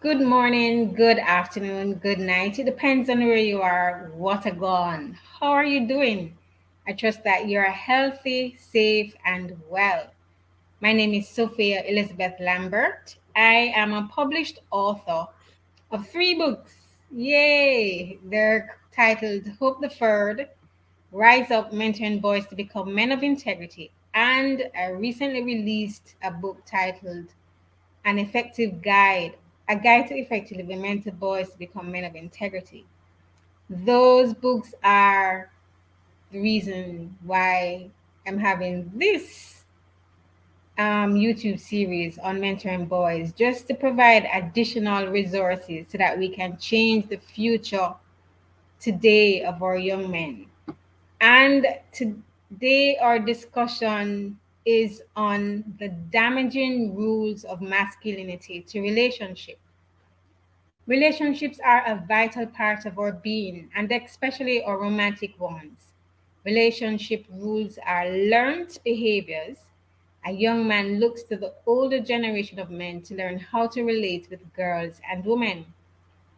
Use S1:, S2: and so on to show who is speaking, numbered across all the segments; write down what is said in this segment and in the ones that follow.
S1: Good morning, good afternoon, good night. It depends on where you are. What a gone. How are you doing? I trust that you're healthy, safe, and well. My name is Sophia Elizabeth Lambert. I am a published author of three books. Yay! They're titled Hope Deferred, Rise Up, Mentoring Boys to Become Men of Integrity. And I recently released a book titled An Effective Guide, a guide to effectively mentor boys to become men of integrity. Those books are the reason why I'm having this YouTube series on mentoring boys, just to provide additional resources so that we can change the future today of our young men. And today, our discussion is on the damaging rules of masculinity to relationship. Relationships are a vital part of our being, and especially our romantic ones. Relationship rules are learned behaviors. A young man looks to the older generation of men to learn how to relate with girls and women.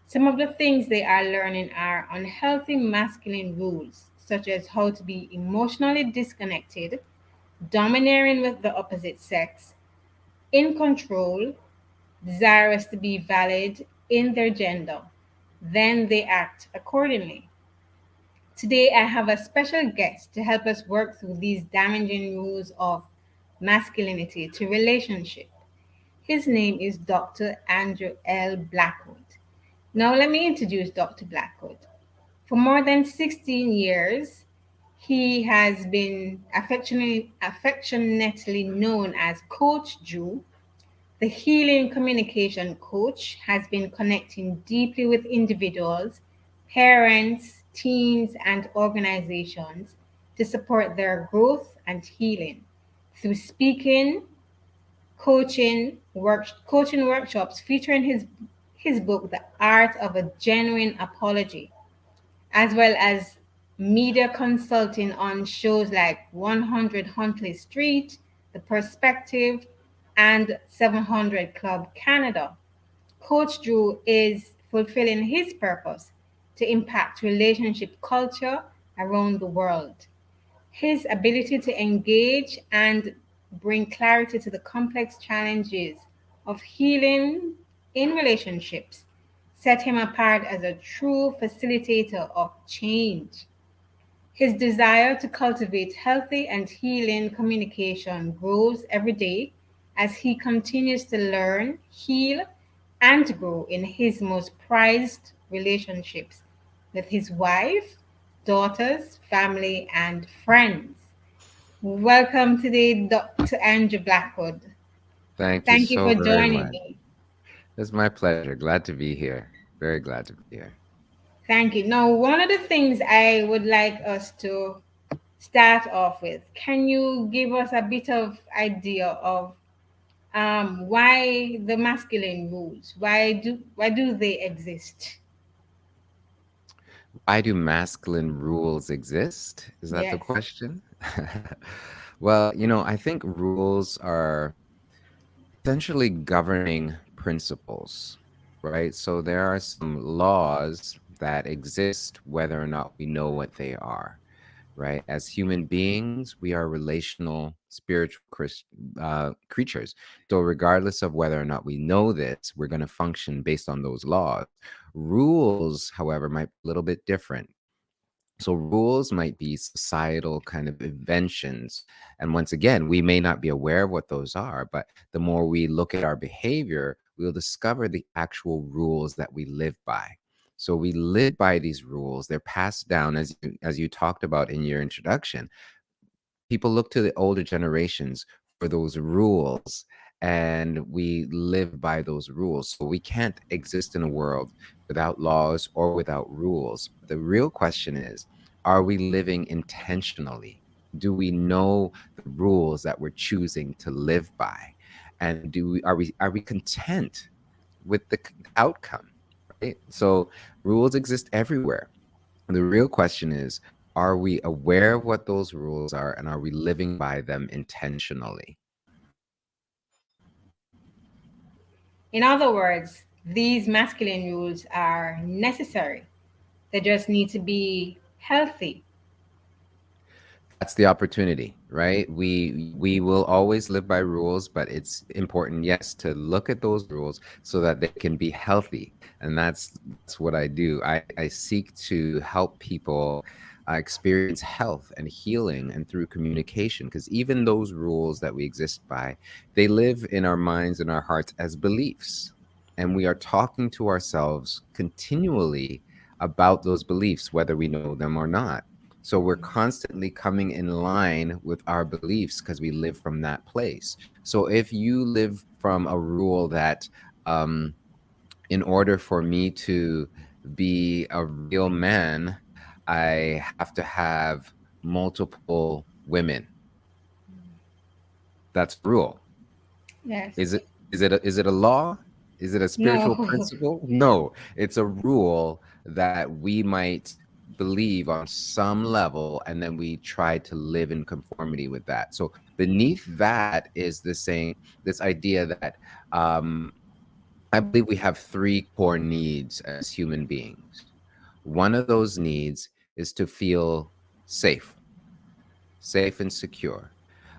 S1: Some of the things they are learning are unhealthy masculine rules, such as how to be emotionally disconnected, domineering with the opposite sex, in control, desirous to be valid in their gender. Then they act accordingly. Today, I have a special guest to help us work through these damaging rules of masculinity to relationship. His name is Dr. Andrew L. Blackwood. Now, let me introduce Dr. Blackwood. For more than 16 years, he has been affectionately known as Coach Drew. The Healing Communication Coach has been connecting deeply with individuals, parents, teens, and organizations to support their growth and healing through speaking, coaching workshops featuring his book, The Art of a Genuine Apology, as well as media consulting on shows like 100 Huntley Street, The Perspective, and 700 Club Canada. Coach Drew is fulfilling his purpose to impact relationship culture around the world. His ability to engage and bring clarity to the complex challenges of healing in relationships set him apart as a true facilitator of change. His desire to cultivate healthy and healing communication grows every day as he continues to learn, heal, and grow in his most prized relationships with his wife, daughters, family, and friends. Welcome today, Dr. Andrew Blackwood.
S2: Thank you
S1: Thank you
S2: so
S1: for
S2: very
S1: joining
S2: much.
S1: me.
S2: It's my pleasure. Glad to be here. Very glad to be here.
S1: Thank you. Now, one of the things I would like us to start off with, can you give us a bit of idea of why the masculine rules? Why do they exist?
S2: Why do masculine rules exist? Is that the
S1: Yes.
S2: question? Well, I think rules are essentially governing principles, right? So there are some laws that exist whether or not we know what they are, right? As human beings, we are relational, spiritual creatures. So, regardless of whether or not we know this, we're going to function based on those laws. Rules, however, might be a little bit different. So, rules might be societal kind of inventions. And once again, we may not be aware of what those are, but the more we look at our behavior, we'll discover the actual rules that we live by. So we live by these rules. They're passed down, as you talked about in your introduction. People look to the older generations for those rules, and we live by those rules. So we can't exist in a world without laws or without rules. The real question is, are we living intentionally? Do we know the rules that we're choosing to live by? And are we content with the outcome? Right? So rules exist everywhere. The real question is, are we aware of what those rules are, and are we living by them intentionally?
S1: In other words, These masculine rules are necessary. They just need to be healthy.
S2: That's the opportunity, right? We will always live by rules, but it's important, yes, to look at those rules so that they can be healthy. And that's what I do. I seek to help people experience health and healing and through communication, because even those rules that we exist by, they live in our minds and our hearts as beliefs. And we are talking to ourselves continually about those beliefs, whether we know them or not. So we're constantly coming in line with our beliefs because we live from that place. So if you live from a rule that, um, in order for me to be a real man, I have to have multiple women. That's a rule.
S1: Yes.
S2: Is it a law? Is it a spiritual
S1: No.
S2: principle? No, it's a rule that we might believe on some level, and then we try to live in conformity with that. So beneath that is this idea that, um, I believe we have three core needs as human beings. One of those needs is to feel safe, safe and secure.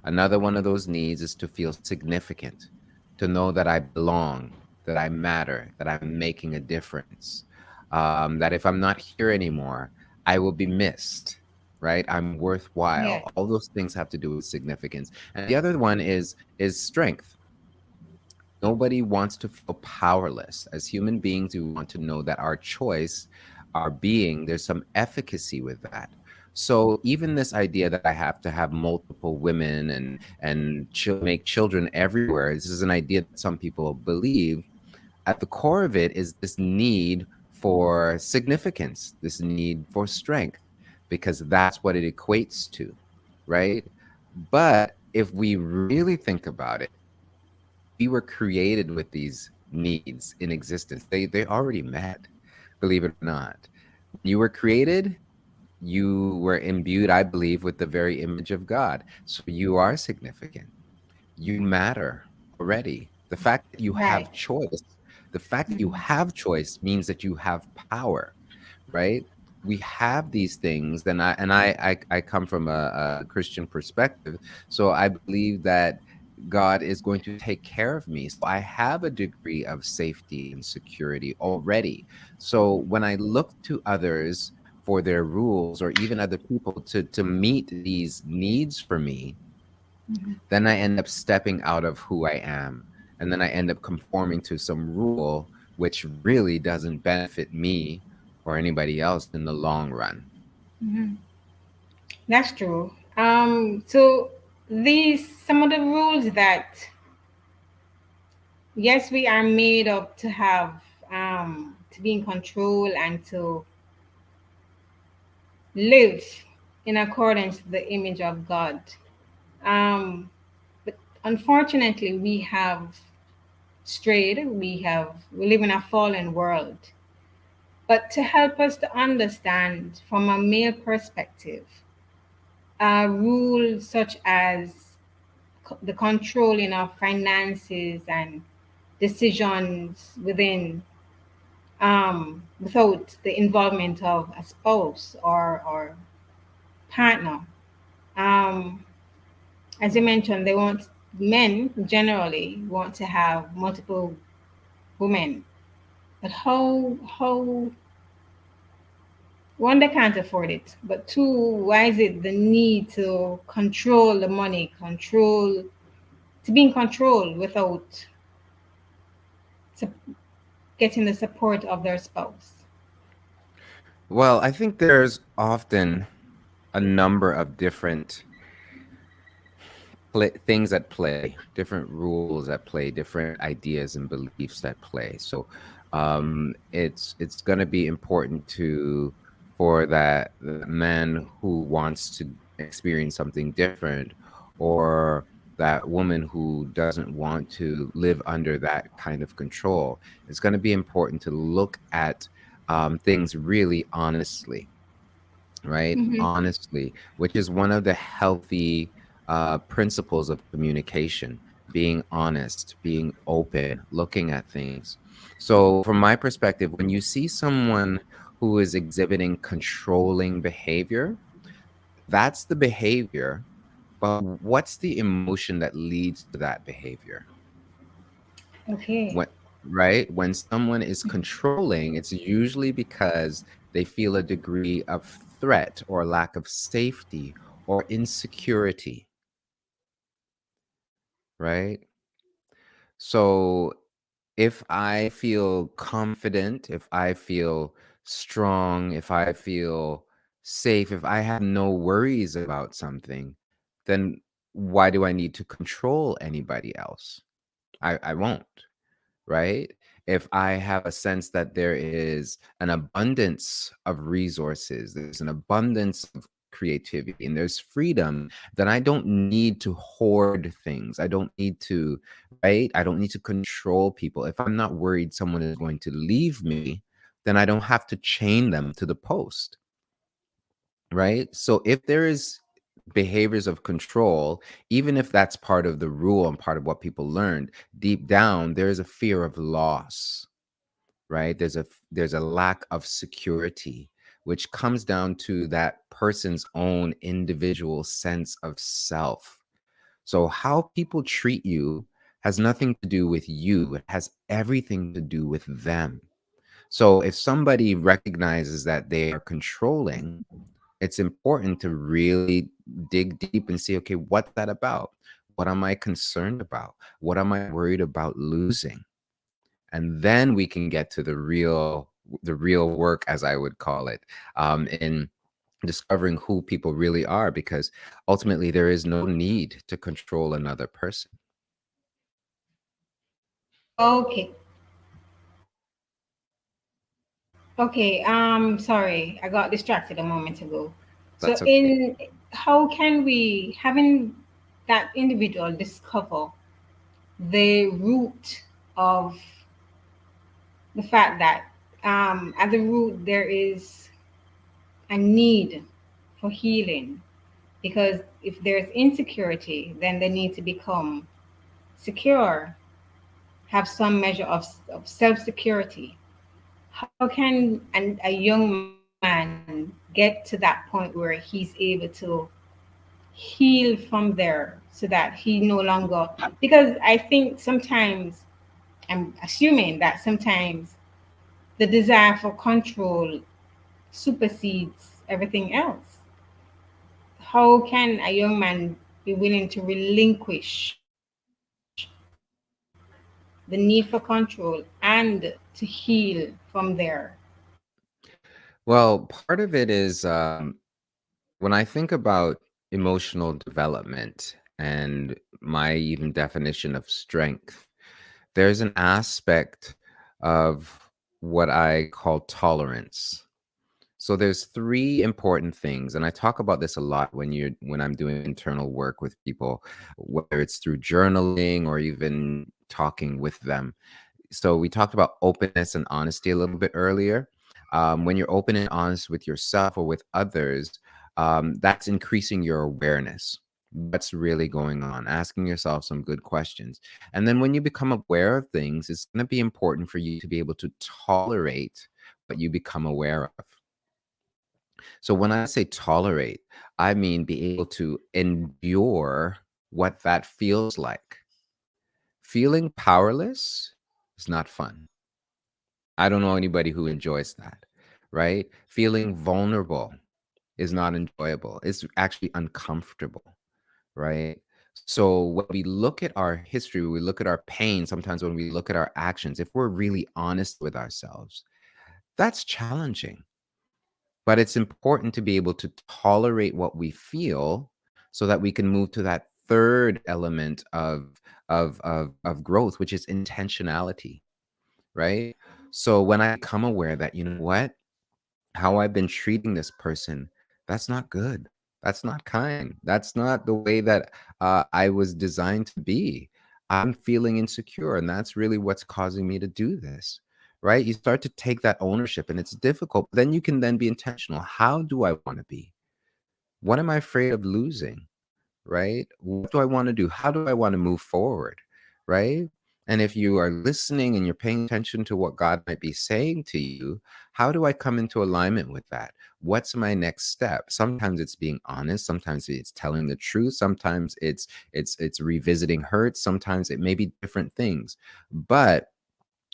S2: Another one of those needs is to feel significant, to know that I belong, that I matter, that I'm making a difference, that if I'm not here anymore, I will be missed, right? I'm
S1: Yeah.
S2: worthwhile. All those things have to do with significance. And the other one is strength. Nobody wants to feel powerless. As human beings, we want to know that our choice, our being, there's some efficacy with that. So even this idea that I have to have multiple women and make children everywhere, this is an idea that some people believe. At the core of it is this need for significance, this need for strength, because that's what it equates to, right? But if we really think about it, we were created with these needs in existence. They already met, believe it or not. When you were created, you were imbued, I believe, with the very image of God. So you are significant. You matter already.
S1: Right.
S2: The fact that you have choice means that you have power, right? We have these things, and I come from a Christian perspective, so I believe that God is going to take care of me. So I have a degree of safety and security already. So when I look to others for their rules, or even other people to meet these needs for me, then I end up stepping out of who I am. And then I end up conforming to some rule which really doesn't benefit me or anybody else in the long run.
S1: That's true. So these some of the rules that yes, we are made up to have to be in control and to live in accordance to the image of God. Um, but unfortunately, we have strayed. We live in a fallen world. But to help us to understand from a male perspective, rules such as the controlling of finances and decisions without the involvement of a spouse or partner. Um, as you mentioned, men generally want to have multiple women, but how one, they can't afford it, but two, why is it the need to control the money, control to be in control without getting the support of their spouse?
S2: Well, I think there's often a number of different things at play, different rules at play, different ideas and beliefs at play. So it's going to be important to for that man who wants to experience something different, or that woman who doesn't want to live under that kind of control. It's going to be important to look at things really honestly, right?
S1: Mm-hmm.
S2: Honestly, which is one of the healthy principles of communication. being honest, being open, looking at things. So, from my perspective, when you see someone who is exhibiting controlling behavior, that's the behavior, but what's the emotion that leads to that behavior?
S1: Okay.
S2: When, right? When someone is controlling, it's usually because they feel a degree of threat or lack of safety or insecurity, right? So if I feel confident, if I feel strong, if I feel safe, if I have no worries about something, then why do I need to control anybody else? I won't, right? If I have a sense that there is an abundance of resources, there's an abundance of creativity, and there's freedom, then I don't need to hoard things. I don't need to, right? I don't need to control people. If I'm not worried someone is going to leave me, then I don't have to chain them to the post, right? So if there is behaviors of control, even if that's part of the rule and part of what people learned, deep down there is a fear of loss, right? There's a lack of security, which comes down to that person's own individual sense of self. So how people treat you has nothing to do with you, it has everything to do with them. So if somebody recognizes that they are controlling, it's important to really dig deep and see, okay, what's that about? What am I concerned about? What am I worried about losing? And then we can get to the real work, as I would call it, in discovering who people really are, because ultimately there is no need to control another person.
S1: Okay. Okay. Sorry, I got distracted a moment ago. So,
S2: That's okay.
S1: in how can we, having that individual discover the root of the fact that at the root there is a need for healing? Because if there's insecurity, then they need to become secure, have some measure of self security. How can a young man get to that point where he's able to heal from there so that he no longer, because I think sometimes, I'm assuming that sometimes the desire for control supersedes everything else. How can a young man be willing to relinquish the need for control and to heal from there?
S2: Well, part of it is when I think about emotional development and my even definition of strength, there's an aspect of what I call tolerance. So there's three important things, and I talk about this a lot when I'm doing internal work with people, whether it's through journaling or even talking with them. So we talked about openness and honesty a little bit earlier. When you're open and honest with yourself or with others, that's increasing your awareness. What's really going on? Asking yourself some good questions. And then when you become aware of things, it's going to be important for you to be able to tolerate what you become aware of. So when I say tolerate, I mean be able to endure what that feels like. Feeling powerless is not fun. I don't know anybody who enjoys that, right? Feeling vulnerable is not enjoyable. It's actually uncomfortable, right? So when we look at our history, when we look at our pain, sometimes when we look at our actions, if we're really honest with ourselves, that's challenging. But it's important to be able to tolerate what we feel so that we can move to that third element of growth, which is intentionality, right? So when I become aware that, you know what, how I've been treating this person, that's not good. That's not kind. That's not the way that I was designed to be. I'm feeling insecure, and that's really what's causing me to do this. Right? You start to take that ownership, and it's difficult. Then you can then be intentional. How do I want to be? What am I afraid of losing? Right? What do I want to do? How do I want to move forward? right? And if you are listening and you're paying attention to what God might be saying to you, how do I come into alignment with that? What's my next step? Sometimes it's being honest, sometimes it's telling the truth, sometimes it's revisiting hurt, sometimes it may be different things. But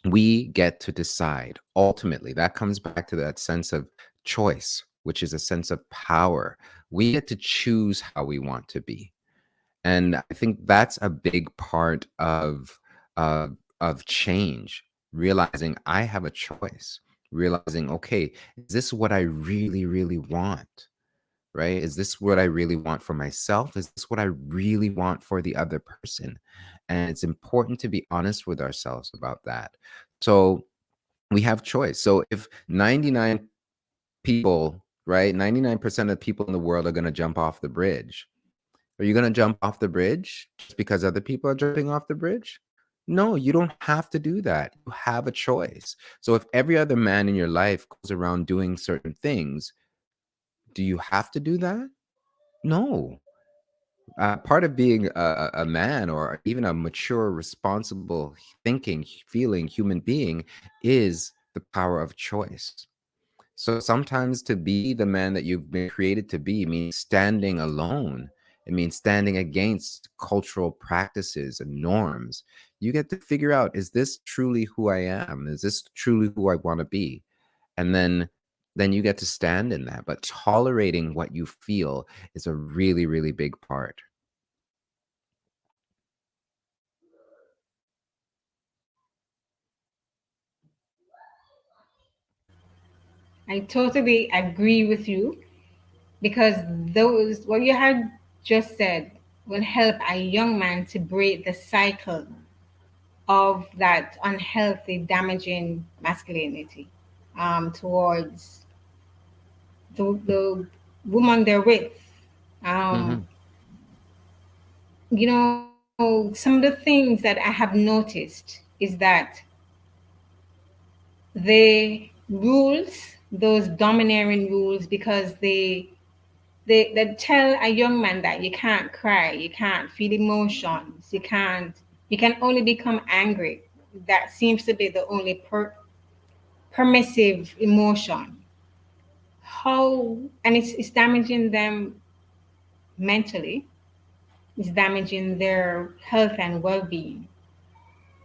S2: we get to decide. Ultimately, that comes back to that sense of choice, which is a sense of power. We get to choose how we want to be. And I think that's a big part of change, realizing I have a choice, realizing, okay, is this what I really, really want? Right? Is this what I really want for myself? Is this what I really want for the other person? And it's important to be honest with ourselves about that. So we have choice. So if 99 people, right, 99% of people in the world are going to jump off the bridge, are you going to jump off the bridge just because other people are jumping off the bridge? No, you don't have to do that. You have a choice. So if every other man in your life goes around doing certain things, do you have to do that? No. Part of being a man or even a mature, responsible, thinking, feeling human being is the power of choice. So sometimes to be the man that you've been created to be means standing alone. It means standing against cultural practices and norms. You get to figure out, is this truly who I am? Is this truly who I want to be? And then you get to stand in that. But tolerating what you feel is a really, really big part.
S1: I totally agree with you because those what you had just said will help a young man to break the cycle of that unhealthy, damaging masculinity towards the woman they're with. Um,
S2: Hmm.
S1: some of the things that I have noticed is that they rules, those domineering rules, because they tell a young man that you can't cry, you can't feel emotions, you can only become angry. That seems to be the only permissive emotion. How and it's damaging them mentally. It's damaging their health and well-being.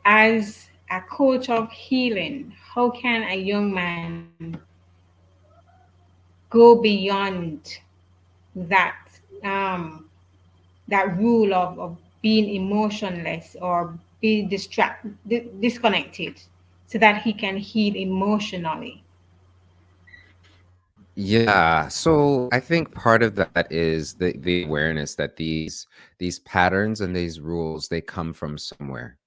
S1: As a coach of healing, how can a young man go beyond that um, that rule of being emotionless or be disconnected so that he can heal emotionally?
S2: Yeah. So I think part of that is the awareness that these patterns and these rules, they come from somewhere,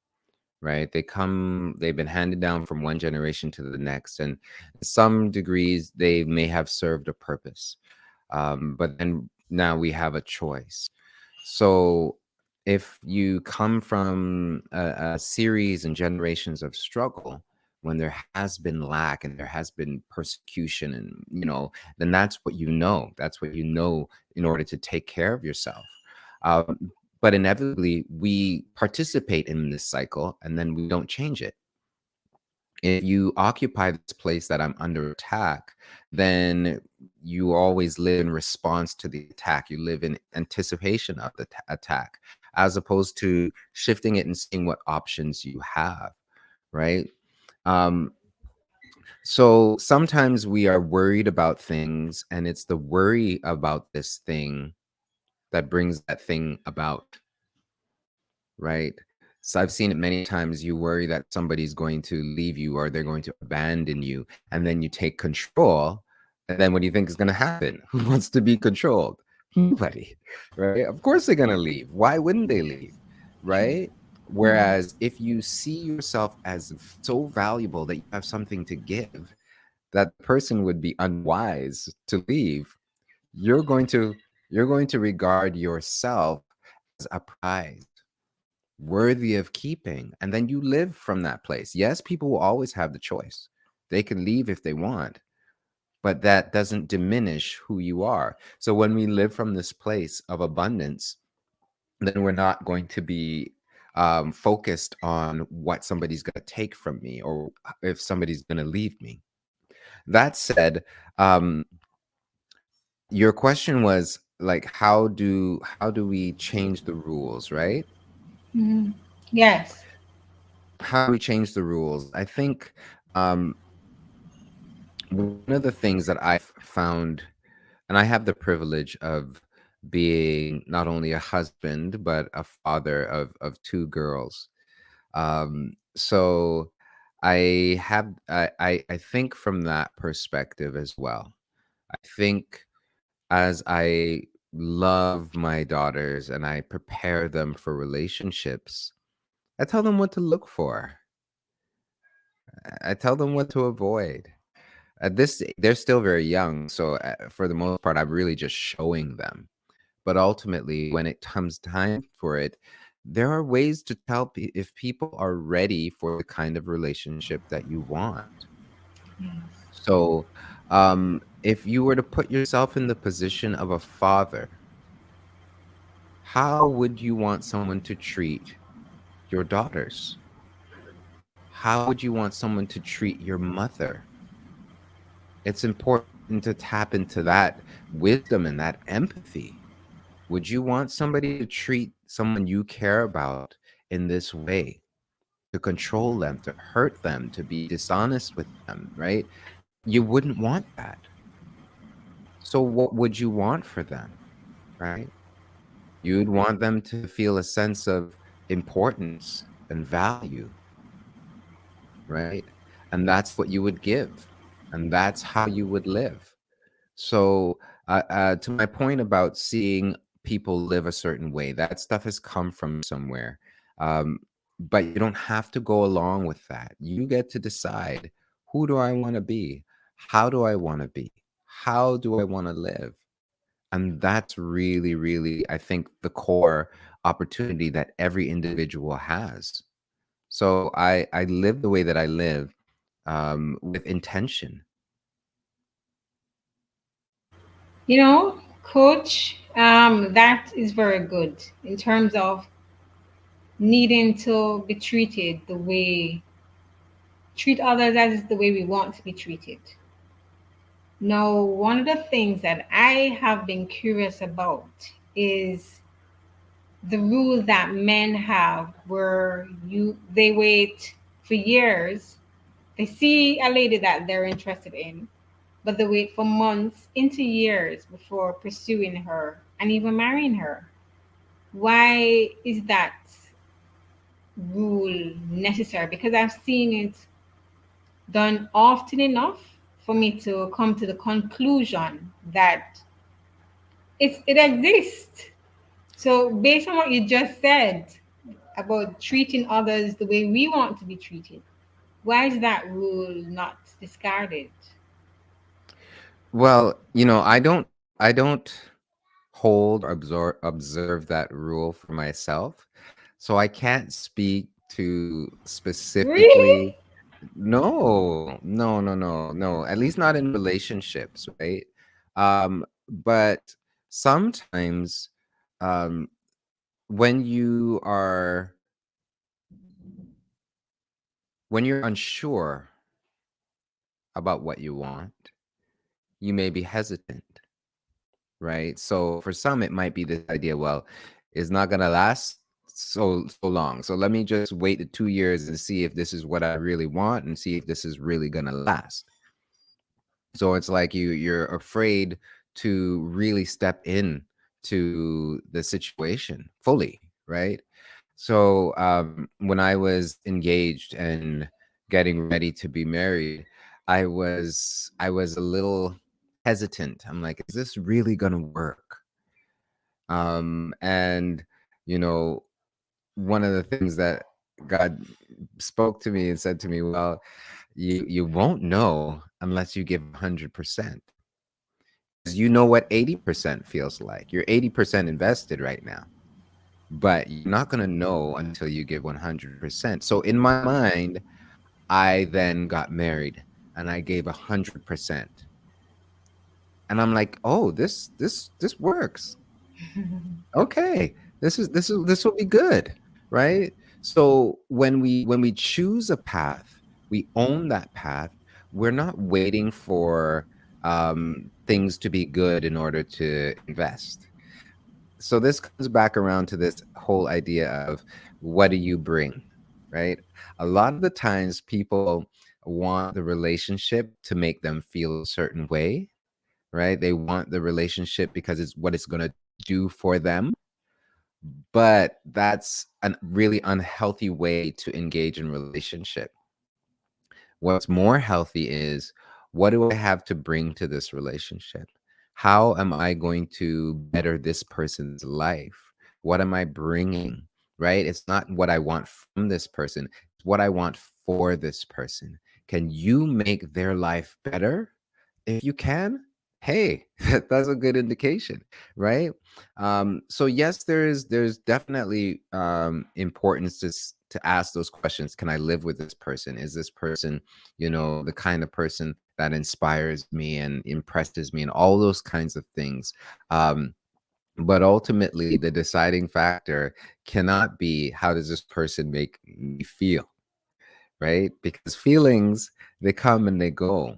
S2: right? They've been handed down from one generation to the next, and some degrees they may have served a purpose. But then now we have a choice. So if you come from a series and generations of struggle, when there has been lack and there has been persecution, and then that's what you know. That's what you know in order to take care of yourself. But inevitably, we participate in this cycle and then we don't change it. If you occupy this place that I'm under attack, then you always live in response to the attack. You live in anticipation of the attack, as opposed to shifting it and seeing what options you have, right? Um, so sometimes we are worried about things, and it's the worry about this thing that brings that thing about, right? So I've seen it many times. You worry that somebody's going to leave you or they're going to abandon you, and then you take control. And then what do you think is going to happen? Who wants to be controlled? Nobody, right? Of course they're going to leave. Why wouldn't they leave, right? Whereas if you see yourself as so valuable that you have something to give, that person would be unwise to leave. You're going to you're going to regard yourself as a prize worthy of keeping. And then you live from that place. Yes, people will always have the choice. They can leave if they want, but that doesn't diminish who you are. So when we live from this place of abundance, then we're not going to be focused on what somebody's going to take from me or if somebody's going to leave me. That said, um, your question was like, how do we change the rules, right?
S1: Mhm. Yes.
S2: How do we change the rules? I think um, one of the things that I've found, and I have the privilege of being not only a husband but a father of two girls. So I think from that perspective as well. I think as I love my daughters and I prepare them for relationships, I tell them what to look for. I tell them what to avoid. At this, they're still very young, so for the most part, I'm really just showing them. But ultimately, when it comes time for it, there are ways to tell if people are ready for the kind of relationship that you want. So, if you were to put yourself in the position of a father, how would you want someone to treat your daughters? How would you want someone to treat your mother? It's important to tap into that wisdom and that empathy. Would you want somebody to treat someone you care about in this way, to control them, to hurt them, to be dishonest with them, right? You wouldn't want that. So, what would you want for them, right? You'd want them to feel a sense of importance and value, right? And that's what you would give, and that's how you would live. So, to my point about seeing people live a certain way, that stuff has come from somewhere. Um, but you don't have to go along with that. You get to decide, who do I want to be? How do I want to be? How do I want to live? And that's really, really, I think, the core opportunity that every individual has. So I live the way that I live with intention.
S1: Coach, that is very good in terms of needing to be treated the way, treat others as the way we want to be treated. Now, one of the things that I have been curious about is the rule that men have where they wait for years. They see a lady that they're interested in, but they wait for months into years before pursuing her and even marrying her. Why is that rule necessary? Because I've seen it done often enough for me to come to the conclusion that it exists. So, based on what you just said about treating others the way we want to be treated, why is that rule not discarded?
S2: Well, I don't hold or observe that rule for myself. So I can't speak to specifically.
S1: Really?
S2: No, no, no, no, no. At least not in relationships, right? But sometimes, um, when you're unsure about what you want, you may be hesitant, right? So for some, it might be this idea, well, it's not gonna last so long. So let me just wait the 2 years and see if this is what I really want and see if this is really gonna last. So it's like you're afraid to really step in to the situation fully, right? So when I was engaged and getting ready to be married, I was a little hesitant. I'm like, is this really gonna work? And you know, one of the things that God spoke to me and said to me, well, you won't know unless you give 100%. Because you know what 80% feels like. You're 80% invested right now, but you're not going to know until you give 100%. So in my mind, I then got married and I gave 100%. And I'm like, oh, this works. Okay, this will be good, right? So when we choose a path, we own that path. We're not waiting for things to be good in order to invest. So this comes back around to this whole idea of what do you bring, right? A lot of the times people want the relationship to make them feel a certain way, right? They want the relationship because it's what it's going to do for them, but that's a really unhealthy way to engage in relationship. What's more healthy is, what do I have to bring to this relationship? How am I going to better this person's life? What am I bringing? Right? It's not what I want from this person, it's what I want for this person. Can you make their life better? If you can, hey, that's a good indication, right? So yes, there's definitely importance to ask those questions. Can I live with this person? Is this person, the kind of person that inspires me and impresses me and all those kinds of things? But ultimately, the deciding factor cannot be, how does this person make me feel, right? Because feelings, they come and they go.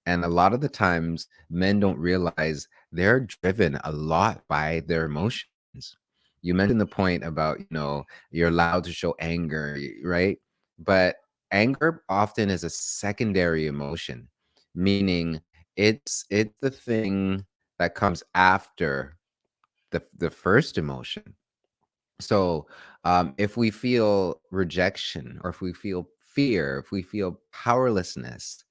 S2: And a lot of the times, men don't realize they're driven a lot by their emotions. You mentioned the point about, you're allowed to show anger, right? But anger often is a secondary emotion, meaning it's the thing that comes after the first emotion. So, if we feel rejection, or if we feel fear, if we feel powerlessness,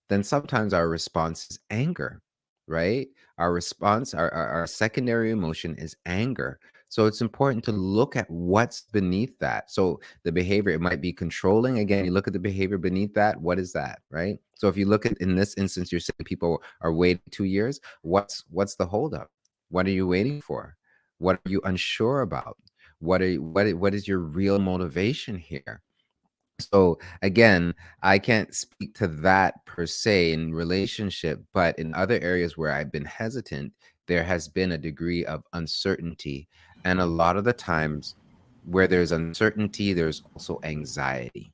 S2: then sometimes our response is anger, right? Our response, our secondary emotion is anger. So it's important to look at what's beneath that. So the behavior, it might be controlling. Again, you look at the behavior beneath that. What is that, right? So if you look at, in this instance, you're saying people are waiting 2 years. What's the holdup? What are you waiting for? What are you unsure about? What is your real motivation here? So again, I can't speak to that per se in relationship, but in other areas where I've been hesitant, there has been a degree of uncertainty. And a lot of the times where there's uncertainty, there's also anxiety,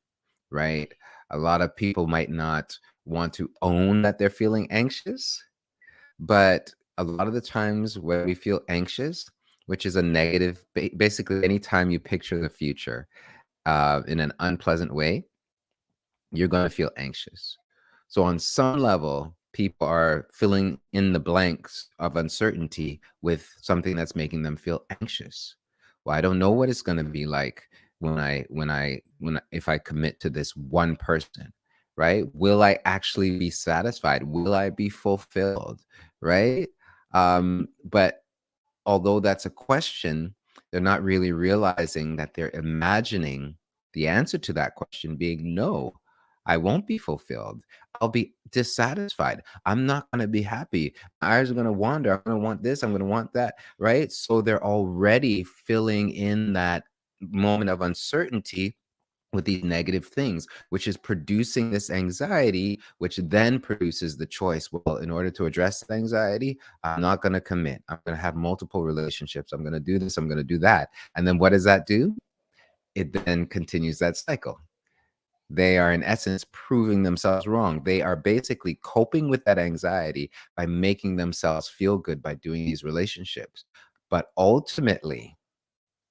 S2: right? A lot of people might not want to own that they're feeling anxious, but a lot of the times when we feel anxious, which is a negative, basically, anytime you picture the future in an unpleasant way, you're going to feel anxious. So, on some level, people are filling in the blanks of uncertainty with something that's making them feel anxious. Well, I don't know what it's going to be like if I commit to this one person, right? Will I actually be satisfied? Will I be fulfilled, right? But although that's a question, they're not really realizing that they're imagining the answer to that question being no. I won't be fulfilled. I'll be dissatisfied. I'm not going to be happy. My eyes are going to wander. I'm going to want this. I'm going to want that. Right. So they're already filling in that moment of uncertainty with these negative things, which is producing this anxiety, which then produces the choice. Well, in order to address the anxiety, I'm not going to commit. I'm going to have multiple relationships. I'm going to do this. I'm going to do that. And then what does that do? It then continues that cycle. They are, in essence, proving themselves wrong. They are basically coping with that anxiety by making themselves feel good by doing these relationships. But ultimately,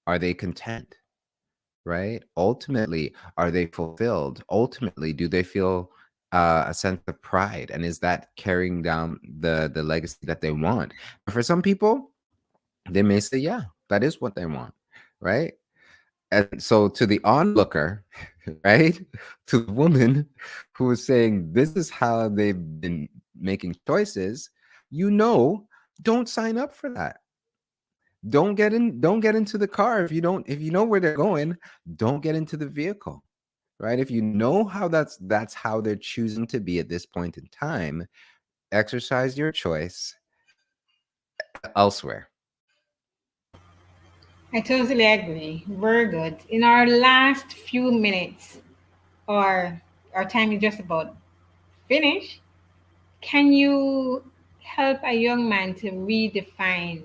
S2: are they content? Right? Ultimately, are they fulfilled? Ultimately, do they feel a sense of pride? And is that carrying down the legacy that they want? For some people, they may say, yeah, that is what they want, right? And so to the onlooker, right, to the woman who is saying this is how they've been making choices, don't sign up for that. Don't get into the car if you know where they're going. Don't get into the vehicle, right? If you know how that's how they're choosing to be at this point in time, exercise your choice elsewhere.
S1: I totally agree. Very good. In our last few minutes, or our time is just about finished, can you help a young man to redefine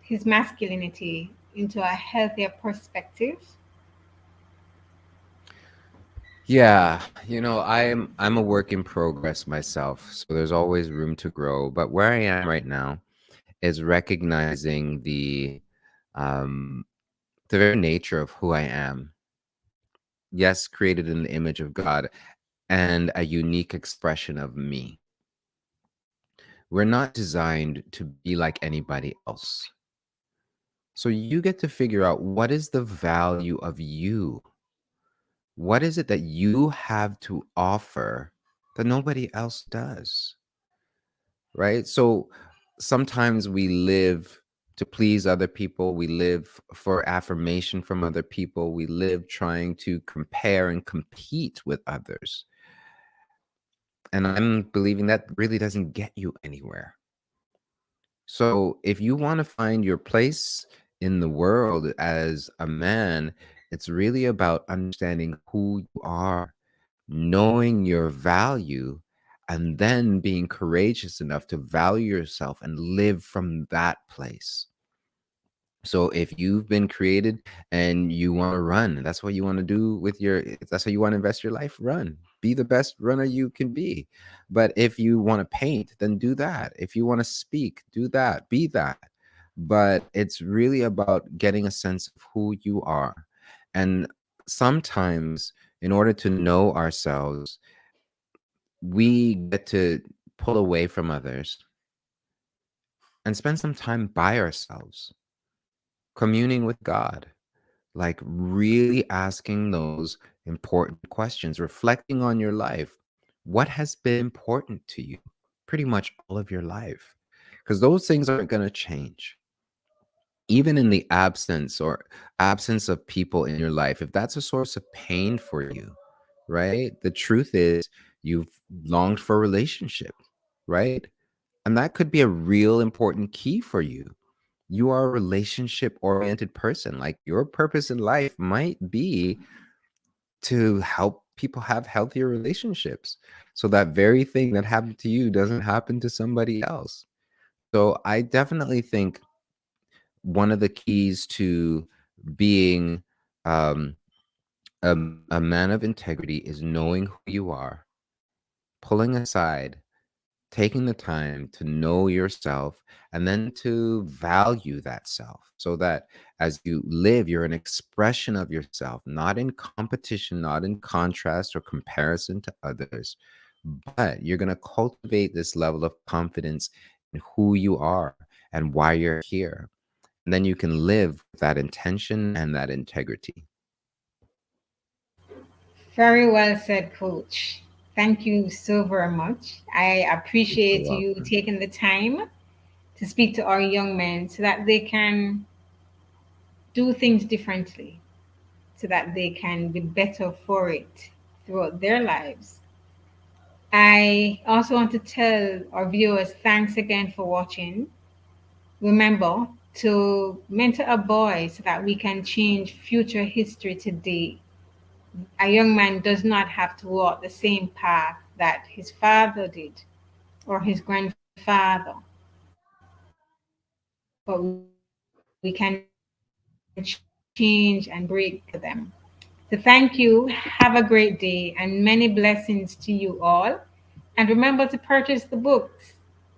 S1: his masculinity into a healthier perspective?
S2: Yeah, I'm a work in progress myself, so there's always room to grow. But where I am right now is recognizing um the very nature of who I am. Yes, created in the image of God and a unique expression of me. We're not designed to be like anybody else. So you get to figure out what is the value of you. What is it that you have to offer that nobody else does? Right? So sometimes we live to please other people, we live for affirmation from other people, we live trying to compare and compete with others. And I'm believing that really doesn't get you anywhere. So if you want to find your place in the world as a man, it's really about understanding who you are, knowing your value, and then being courageous enough to value yourself and live from that place. So if you've been created and you want to run, that's what you want to do with if that's how you want to invest your life, run. Be the best runner you can be. But if you want to paint, then do that. If you want to speak, do that. Be that. But it's really about getting a sense of who you are. And sometimes in order to know ourselves, we get to pull away from others and spend some time by ourselves, communing with God, like really asking those important questions, reflecting on your life. What has been important to you pretty much all of your life? Because those things aren't going to change. Even in the absence of people in your life, if that's a source of pain for you, right? The truth is you've longed for a relationship, right? And that could be a real important key for you. You are a relationship oriented person. Like your purpose in life might be to help people have healthier relationships. So that very thing that happened to you doesn't happen to somebody else. So I definitely think one of the keys to being um, a man of integrity is knowing who you are, pulling aside, taking the time to know yourself, and then to value that self so that as you live, you're an expression of yourself, not in competition, not in contrast or comparison to others, but you're going to cultivate this level of confidence in who you are and why you're here. And then you can live with that intention and that integrity.
S1: Very well said, Coach. Thank you so very much. I
S2: You're
S1: appreciate you
S2: welcome.
S1: taking the time to speak to our young men so that they can do things differently, so that they can be better for it throughout their lives. I also want to tell our viewers thanks again for watching. Remember to mentor a boy so that we can change future history today. A young man does not have to walk the same path that his father did or his grandfather, but we can change and break barriers for them. So, thank you. Have a great day and many blessings to you all. And remember to purchase the books.